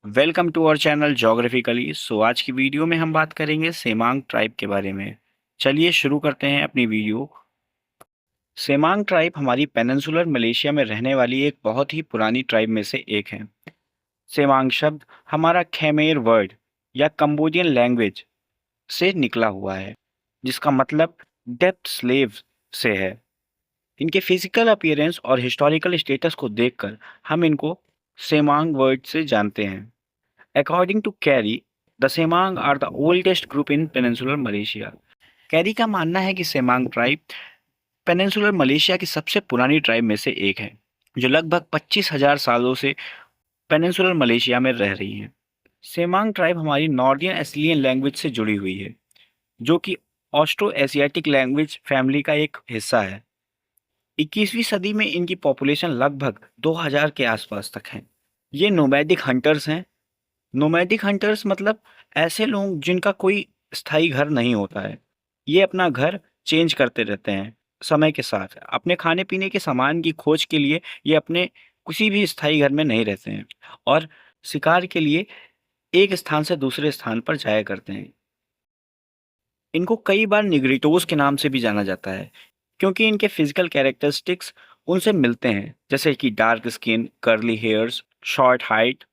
Welcome to our channel geographically. आज की video में हम बात करेंगे सेमांग ट्राइब के बारे में। चलिए शुरू करते हैं अपनी वीडियो। सेमांग ट्राइब हमारी पेनिनसुलर मलेशिया में रहने वाली एक बहुत ही पुरानी ट्राइब में से एक है। सेमांग शब्द हमारा खमेर वर्ड या कंबोडियन लैंग्वेज से निकला हुआ है, जिसका मतलब डेप्थ स्लेव से है। इनके फिजिकल अपीयरेंस और हिस्टोरिकल स्टेटस को देखकर हम इनको सेमांग वर्ड से जानते हैं। According to Carey, the Semang are the oldest group in peninsular Malaysia. Carry का मानना है कि सेमांग ट्राइब पेनिनसुलर मलेशिया की सबसे पुरानी ट्राइब में से एक है, जो लगभग 25,000 सालों से पेनिनसुलर मलेशिया में रह रही है। सेमांग ट्राइब हमारी नॉर्दियन एसिलियन लैंग्वेज से जुड़ी हुई है, जो कि ऑस्ट्रो एशियाटिक लैंग्वेज फैमिली का एक हिस्सा है। 21वीं सदी में इनकी पॉपुलेशन लगभग 2000 के आसपास तक है। ये नोमैडिक हंटर्स हैं। नोमैडिक हंटर्स मतलब ऐसे लोग जिनका कोई स्थायी घर नहीं होता है। ये अपना घर चेंज करते रहते हैं समय के साथ। अपने खाने पीने के सामान की खोज के लिए ये अपने किसी भी स्थायी घर में नहीं रहते हैं और शिकार के लिए एक स्थान से दूसरे स्थान पर जाया करते हैं। इनको कई बार निग्रिटोज के नाम से भी जाना जाता है, क्योंकि इनके फिजिकल कैरेक्टरिस्टिक्स उनसे मिलते हैं, जैसे कि dark skin, curly hairs, short height.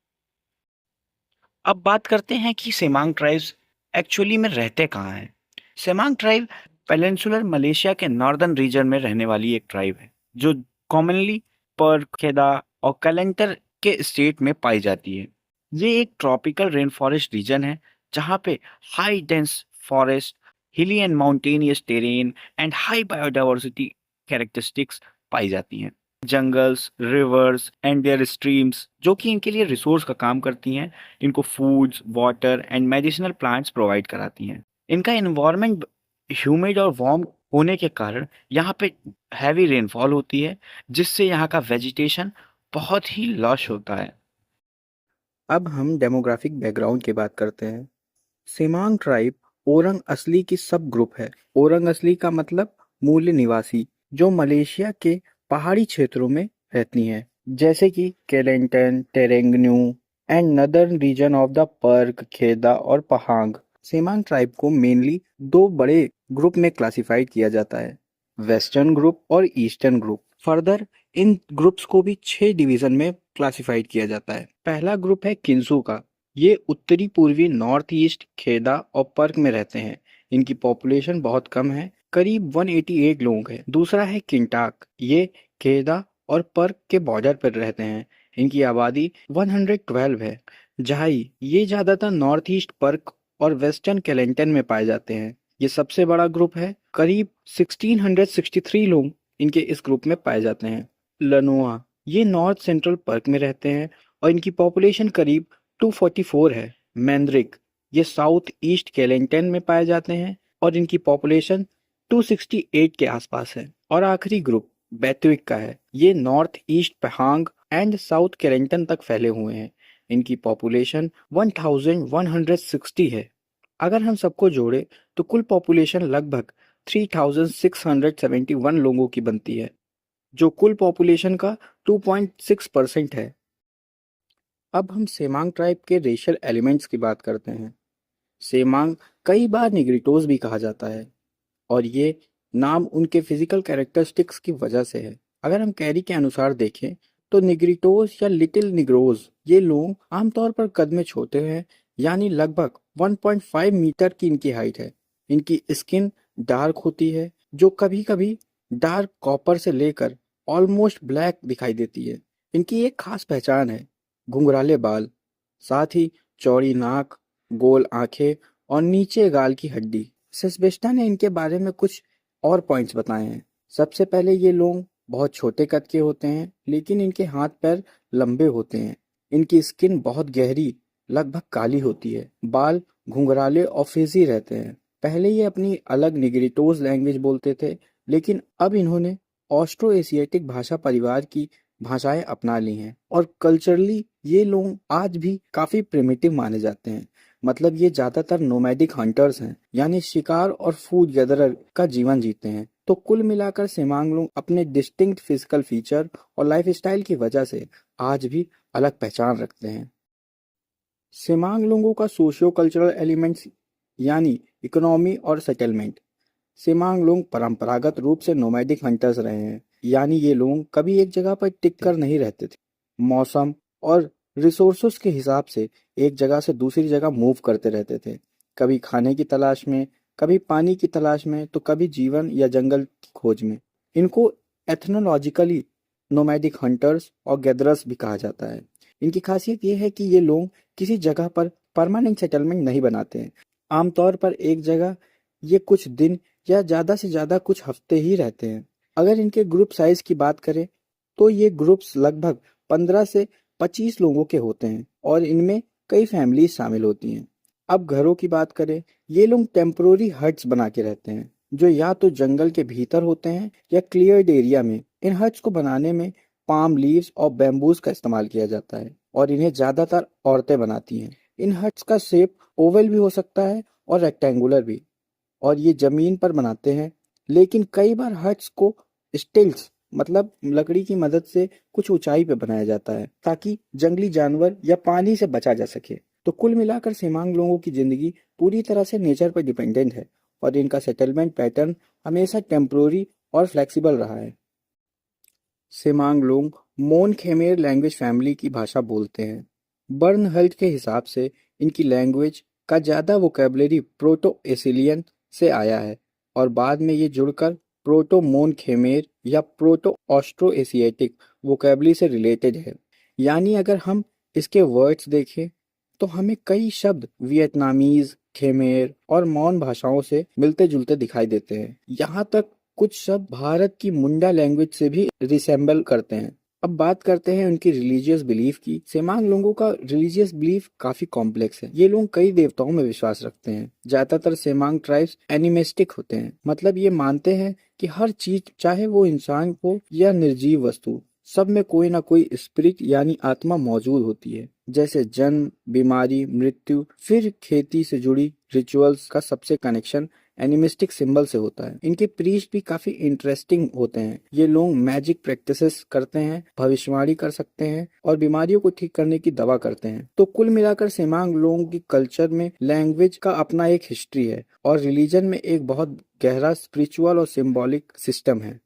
अब बात करते हैं कि सेमांग ट्राइब्स एक्चुअली में रहते कहाँ हैं। सेमांग ट्राइब पेनिनसुलर मलेशिया के नॉर्दर्न रीजन में रहने वाली एक ट्राइब है, जो कॉमनली पर खेदा और कैलेंटर के स्टेट में पाई जाती है। ये एक ट्रॉपिकल रेन फॉरेस्ट रीजन है, जहाँ पे high dense forest, hilly and mountainous terrain and high biodiversity characteristics पाई जाती हैं। Jungles, rivers and their streams, जो कि इनके लिए रिसोर्स का काम करती हैं, इनको foods, water and medicinal plants provide कराती हैं। इनका इन्वायरमेंट ह्यूमिड और वार्म होने के कारण यहाँ पे हैवी रेनफॉल होती है, जिससे यहाँ का वेजिटेशन बहुत ही लश होता है। अब हम डेमोग्राफिक बैकग्राउंड की बात करते हैं। सेमांग ट्राइब ओरंग असली की सब ग्रुप है। ओरंग असली का मतलब मूल निवासी, जो मलेशिया के पहाड़ी क्षेत्रों में रहती हैं, जैसे कि Kelantan, Terengganu and northern region of the Perak, Kedah और पहांग। सेमांग ट्राइब को मेनली दो बड़े ग्रुप में क्लासिफाइड किया जाता है, वेस्टर्न ग्रुप और ईस्टर्न ग्रुप। फर्दर इन ग्रुप्स को भी 6 डिवीजन में क्लासिफाइड किया जाता है। पहला ग्रुप है किन्सू का। ये उत्तरी पूर्वी नॉर्थ ईस्ट, खेदा और पर्क में रहते हैं। इनकी पॉपुलेशन बहुत कम है, करीब 188 लोग हैं। दूसरा है किंटाक। ये खेदा और पर्क के बॉर्डर पर रहते हैं। इनकी आबादी 112 है। जहाई, ये ज्यादातर नॉर्थ ईस्ट पर्क और वेस्टर्न केलेंटन में पाए जाते हैं। ये सबसे बड़ा ग्रुप है, करीब 1663 लोग इनके इस ग्रुप में पाए जाते हैं। लनोआ, ये नॉर्थ सेंट्रल पर्क में रहते हैं और इनकी पॉपुलेशन करीब 244 है। मैंद्रिक, ये साउथ ईस्ट केलेंटन में पाए जाते हैं और इनकी पॉपुलेशन 268 के आसपास है। और आखिरी ग्रुप बैतविक का है। ये north east Pahang and south केलेंटन तक फैले हुए हैं। इनकी पॉपुलेशन 1160 है। अगर हम सबको जोड़े तो कुल पॉपुलेशन लगभग 3671 लोगों की बनती है, जो कुल पॉपुलेशन का 2.6% है। अब हम सेमांग ट्राइब के रेशियल एलिमेंट्स की बात करते हैं। सेमांग कई बार निग्रिटोज भी कहा जाता है, और ये नाम उनके फिजिकल कैरेक्टरिस्टिक्स की वजह से है। अगर हम कैरी के अनुसार देखें तो निग्रिटोज या लिटिल निग्रोज ये लोग आमतौर पर कद में छोटे हैं, यानी लगभग 1.5 मीटर की इनकी हाइट है। इनकी स्किन डार्क होती है, जो कभी कभी डार्क कॉपर से लेकर ऑलमोस्ट ब्लैक दिखाई देती है। इनकी एक खास पहचान है, घुंघराले बाल, साथ ही चौड़ी नाक, गोल आंखें और नीचे गाल की हड्डी। सेस्बेस्टा ने इनके बारे में कुछ और पॉइंट्स बताए हैं। सबसे पहले ये लोग बहुत छोटे कद के होते हैं, लेकिन इनके हाथ पैर लंबे होते हैं। इनकी स्किन बहुत गहरी, लगभग काली होती है। बाल घुंघराले और फ्रिजी रहते हैं। पहले ये अपनी अलग निग्रिटोज लैंग्वेज बोलते थे, लेकिन अब इन्होंने ऑस्ट्रो एशियाटिक भाषा परिवार की भाषाएं अपना ली हैं, और कल्चरली ये लोग आज भी काफी प्रिमिटिव माने जाते हैं। मतलब ये ज्यादातर नोमैडिक हंटर्स हैं, यानी शिकार और फूड गैदरर का जीवन जीते हैं। तो कुल मिलाकर सेमांग लोग अपने डिस्टिंक्ट फिजिकल फीचर और लाइफस्टाइल की वजह से आज भी अलग पहचान रखते हैं। सेमांग लोगों का सोशियो कल्चरल एलिमेंट्स यानी इकोनॉमी और सेटलमेंट। सेमांग लोग परंपरागत रूप से नोमैडिक हंटर्स रहे हैं, यानी ये लोग कभी एक जगह पर टिक कर नहीं रहते थे। मौसम और रिसोर्सेस के हिसाब से एक जगह से दूसरी जगह मूव करते रहते थे, कभी खाने की तलाश में, कभी पानी की तलाश में, तो कभी जीवन या जंगल की खोज में। इनको एथनोलॉजिकली नोमैडिक हंटर्स और गैदरर्स भी कहा जाता है। इनकी खासियत ये है कि ये लोग किसी जगह पर परमानेंट सेटलमेंट नहीं बनाते हैं। आमतौर पर एक जगह ये कुछ दिन या ज़्यादा से ज़्यादा कुछ हफ्ते ही रहते हैं। अगर इनके ग्रुप साइज की बात करें तो ये ग्रुप्स लगभग 15 से 25 लोगों के होते हैं और इनमें कई फैमिलीज शामिल होती हैं। अब घरों की बात करें, ये लोग टेम्परोरी हट्स बना के रहते हैं जो या तो जंगल के भीतर होते हैं या क्लियर्ड एरिया में। इन हट्स को बनाने में पाम लीव्स और बैम्बूज का इस्तेमाल किया जाता है और इन्हें ज़्यादातर औरतें बनाती हैं। इन हट्स का शेप ओवल भी हो सकता है और रेक्टेंगुलर भी, और ये जमीन पर बनाते हैं। लेकिन कई बार हट्स को स्टिल्ट्स मतलब लकड़ी की मदद से कुछ ऊंचाई पे बनाया जाता है ताकि जंगली जानवर या पानी से बचा जा सके। तो कुल मिलाकर सेमांग लोगों की जिंदगी पूरी तरह से नेचर पर डिपेंडेंट है और इनका सेटलमेंट पैटर्न हमेशा टेम्पोररी और फ्लेक्सिबल रहा है। सेमांग लोग मोन खेमेर लैंग्वेज फैमिली की भाषा बोलते हैं। बर्न हल्ट के हिसाब से इनकी लैंग्वेज का ज़्यादा वोकेबलरी प्रोटो एसिलियन से आया है और बाद में ये जुड़कर प्रोटो मोन खेमेर या प्रोटो ऑस्ट्रो एशियाटिक वोकेबलरी से रिलेटेड है। यानी अगर हम इसके वर्ड्स देखें तो हमें कई शब्द वियतनामीज, खेमेर और मॉन भाषाओं से मिलते जुलते दिखाई देते हैं। यहाँ तक कुछ शब्द भारत की मुंडा लैंग्वेज से भी रिसेंबल करते हैं। अब बात करते हैं उनकी रिलीजियस बिलीफ की। सेमांग लोगों का रिलीजियस बिलीफ काफी कॉम्प्लेक्स है। ये लोग कई देवताओं में विश्वास रखते हैं। ज्यादातर सेमांग ट्राइब्स एनिमिस्टिक होते हैं, मतलब ये मानते हैं कि हर चीज, चाहे वो इंसान हो या निर्जीव वस्तु, सब में कोई ना कोई स्पिरिट यानी आत्मा मौजूद होती है। जैसे जन्म, बीमारी, मृत्यु, फिर खेती से जुड़ी रिचुअल्स का सबसे कनेक्शन एनिमिस्टिक सिंबल से होता है। इनके प्रीस्ट भी काफी इंटरेस्टिंग होते हैं। ये लोग मैजिक प्रैक्टिसेस करते हैं, भविष्यवाणी कर सकते हैं और बीमारियों को ठीक करने की दवा करते हैं। तो कुल मिलाकर सेमांग लोगों की कल्चर में लैंग्वेज का अपना एक हिस्ट्री है और रिलीजन में एक बहुत गहरा स्पिरिचुअल और सिंबॉलिक सिस्टम है।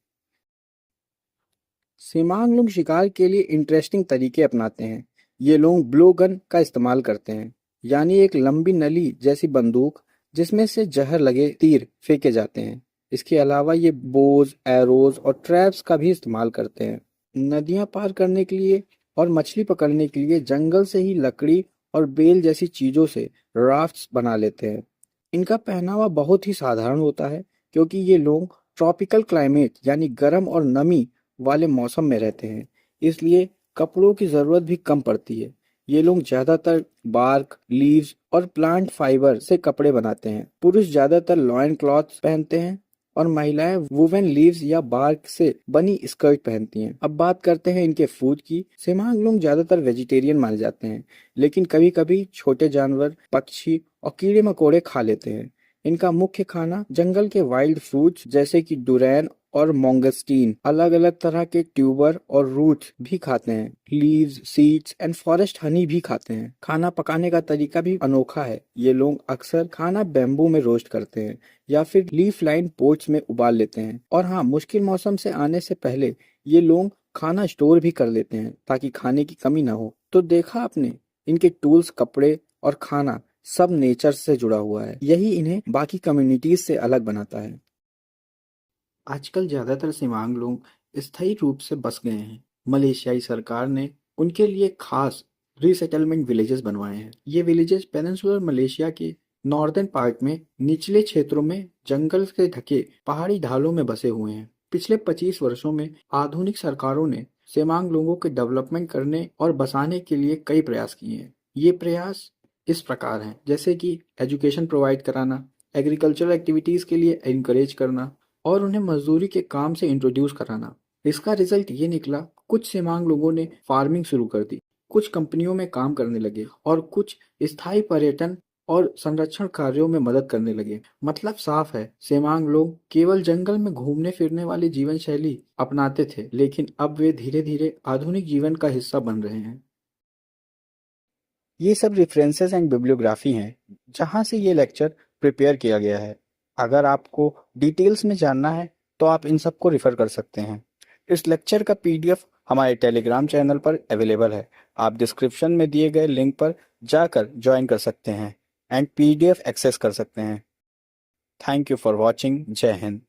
सेमांग लोग शिकार के लिए इंटरेस्टिंग तरीके अपनाते हैं। ये लोग ब्लो गन का इस्तेमाल करते हैं, यानी एक लंबी नली जैसी बंदूक जिसमें से जहर लगे तीर फेंके जाते हैं। इसके अलावा ये बोज, एरोज और ट्रैप्स का भी इस्तेमाल करते हैं। नदियां पार करने के लिए और मछली पकड़ने के लिए जंगल से ही लकड़ी और बेल जैसी चीजों से राफ्ट्स बना लेते हैं। इनका पहनावा बहुत ही साधारण होता है क्योंकि ये लोग ट्रॉपिकल क्लाइमेट यानी गर्म और नमी वाले मौसम में रहते हैं, इसलिए कपड़ों की जरूरत भी कम पड़ती है। ये लोग ज्यादातर बार्क, लीव्स और प्लांट फाइबर से कपड़े बनाते हैं। पुरुष ज्यादातर लॉइन क्लॉथ्स पहनते हैं और महिलाएं वुवन लीव्स या बार्क से बनी स्कर्ट पहनती हैं। अब बात करते हैं इनके फूड की। सेमांग लोग ज्यादातर वेजिटेरियन माने जाते हैं, लेकिन कभी कभी छोटे जानवर, पक्षी और कीड़े मकोड़े खा लेते हैं। इनका मुख्य खाना जंगल के वाइल्ड फ्रूट्स जैसे कि डुरैन और मोंगस्टीन, अलग अलग तरह के ट्यूबर और रूट भी खाते हैं। Leaves, seeds and forest Honey भी खाते हैं। खाना पकाने का तरीका भी अनोखा है। ये लोग अक्सर खाना बैम्बू में रोस्ट करते हैं या फिर लीफ लाइन पोट्स में उबाल लेते हैं। और हाँ, मुश्किल मौसम से आने से पहले ये लोग खाना स्टोर भी कर लेते हैं ताकि खाने की कमी ना हो। तो देखा आपने, इनके टूल्स, कपड़े और खाना सब नेचर से जुड़ा हुआ है। यही इन्हें बाकी कम्युनिटीज से अलग बनाता है। आजकल ज्यादातर सिमांग लोग स्थायी रूप से बस गए हैं। मलेशियाई सरकार ने उनके लिए खास रीसेटलमेंट विलेजेस बनवाए हैं। ये विलेजेस पेनिनसुलर मलेशिया के नॉर्दर्न पार्ट में निचले क्षेत्रों में जंगल से ढके पहाड़ी ढालों में बसे हुए हैं। पिछले 25 वर्षों में आधुनिक सरकारों ने सेमांग लोगों के डेवलपमेंट करने और बसाने के लिए कई प्रयास किए हैं। ये प्रयास इस प्रकार हैं, जैसे कि एजुकेशन प्रोवाइड कराना, एग्रीकल्चरल एक्टिविटीज के लिए एनकरेज करना और उन्हें मजदूरी के काम से इंट्रोड्यूस कराना। इसका रिजल्ट ये निकला, कुछ सेमांग लोगों ने फार्मिंग शुरू कर दी, कुछ कंपनियों में काम करने लगे और कुछ स्थायी पर्यटन और संरक्षण कार्यों में मदद करने लगे। मतलब साफ है, सेमांग लोग केवल जंगल में घूमने फिरने वाली जीवन शैली अपनाते थे, लेकिन अब वे धीरे धीरे आधुनिक जीवन का हिस्सा बन रहे हैं। ये सब रेफरेंसेस एंड बिब्लियोग्राफी हैं जहाँ से ये लेक्चर प्रिपेयर किया गया है। अगर आपको डिटेल्स में जानना है तो आप इन सबको रेफर कर सकते हैं। इस लेक्चर का पीडीएफ हमारे टेलीग्राम चैनल पर अवेलेबल है। आप डिस्क्रिप्शन में दिए गए लिंक पर जाकर ज्वाइन कर सकते हैं एंड पीडीएफ एक्सेस कर सकते हैं। Thank you for watching. जय हिंद।